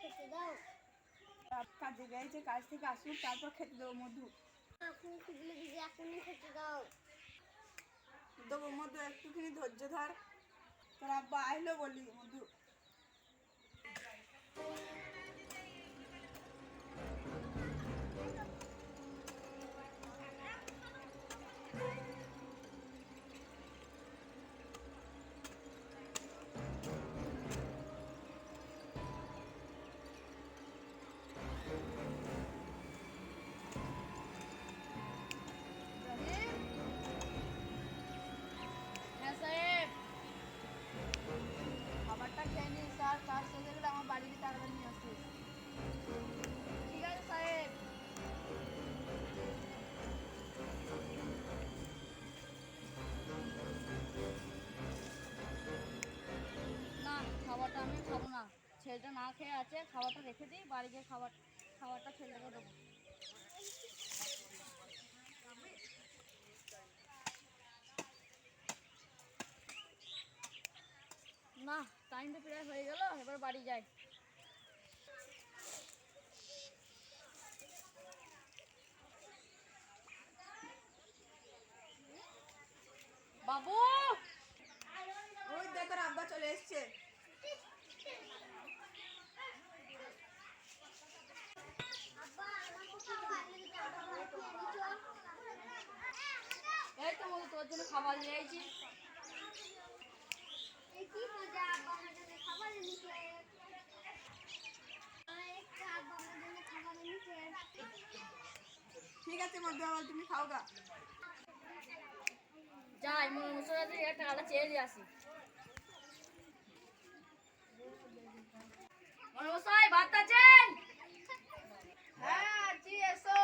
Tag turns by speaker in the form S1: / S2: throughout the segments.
S1: খেতে দাও।
S2: কাজে গেছে, কাজ থেকে আসুক তারপর খেতে দেবো মধু।
S1: এখন খুব লেগেছে, এখনই খেতে দাও।
S2: দেবো মধু, একটুখানি ধৈর্য ধর, তোর আব্বা আইলো বলি মধু।
S3: হ্যাঁ সাহেব, খাবারটা খেয়ে নিন স্যার, কাজ শেষ হয়ে গেলে আমার বাড়িতে তাড়াতাড়ি নিয়ে আসিস। ঠিক আছে সাহেব। না, খাবারটা আমি খাবো না, ছেলেটা না খেয়ে আছে, খাবারটা রেখে দিই, বাড়ি গিয়ে খাবারটা ছেলেটাকে দেবো। না, টাইম তো প্রায় হয়ে গেল, এবার বাড়ি যাই। বাবু,
S2: ওই দেখো আব্বা চলে এসছে।
S3: এই তো বলো, তোর জন্য খাবার নিয়ে আইছি।
S1: কি মজা, আব্বা আমার জন্য খাবার এনেছে। আব্বা আমার জন্য খাবার এনেছে।
S2: ঠিক আছে মধু, আবার তুমি খাও গা।
S3: যাই, মশলা দিয়ে টাকাটা চেয়ে দিয়ে আসি। মশাই, ভাত আছেন? হ্যাঁ আছি, এসো।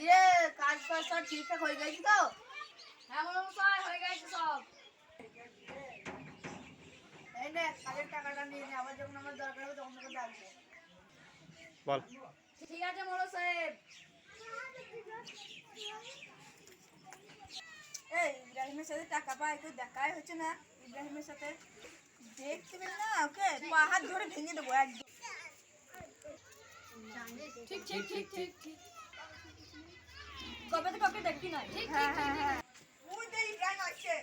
S2: ইয়ে, কাজ ফাজ সব ঠিকঠাক হয়ে গেছে তো?
S3: হ্যাঁ মশাই, হয়ে গেছে সব।
S2: এই নে, কাজের টাকাটা নিয়ে নে, আবার যখন আমার দরকার হবে তখন তোকে ডাকবো।
S4: বল।
S3: ঠিক আছে মোড়ল সাহেব।
S2: এই ইব্রাহিমের সাথে টাকা পায়, কেউ দেখাই হচ্ছে না। ইব্রাহিমের সাথে দেখতে পেলে না, ওকে পা হাত ধরে ভেঙে দেবো একদম।
S3: ঠিক ঠিক ঠিক ঠিক ঠিক। কবে তো কাউকে দেখি না। ঠিক
S2: হ্যাঁ হ্যাঁ হ্যাঁ, ওই যে ইব্রাহিম আসছে।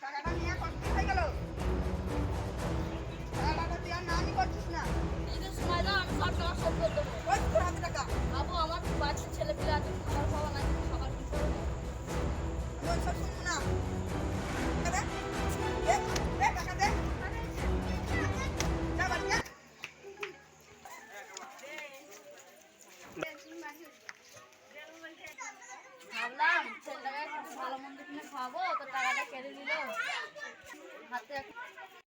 S2: টাকাটা নিয়ে কষ্ট হয়ে গেল, টাকাটা তুই আর নামই করছিস না।
S3: সময় দাও, আমি সব টাকা শোধ করে দেবো।
S2: ওই তোর হাতে টাকা,
S3: বাবু, আমার বাচ্চা ছেলে পেলে আছে, খাবার খাওয়া নাই, খাবার কি করবো?
S2: আমি ওইসব শুনবো না। টাকা দে, দে টাকা দে। যা বাড়ি যা।
S3: ভাবলাম ছেলেটাকে একটু ভালো মন্দ কিনে খাওয়াবো, তো টাকাটা কেড়ে নিল হাতে।